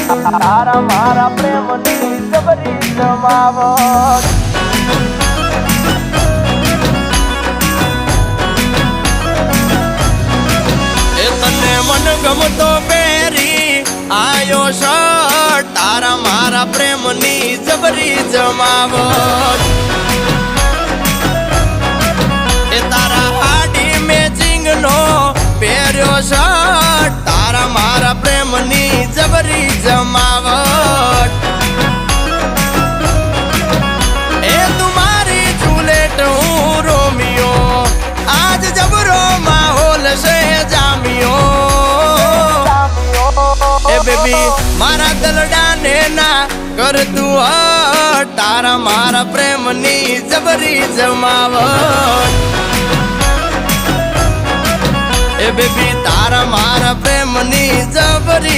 તારા મારા પ્રેમની જબરી જમાવટ એ તને મન ગમતો પહેરી આયો શર્ટ તારા મારા પ્રેમની જબરી જમાવટ એ તારા હાડી મેચિંગ નો પહેર્યો શર્ટ તારા મારા પ્રેમની જબરી જમાવટ એ તુમારી જુલેટ હું રોમિયો આજ જબરો માહોલ છે જામિયો એ બેબી મારા દલડાને ના કર તું હટ તારા મારા પ્રેમની જબરી જમાવટ એ બેબી તારા મારા પ્રેમની જબરી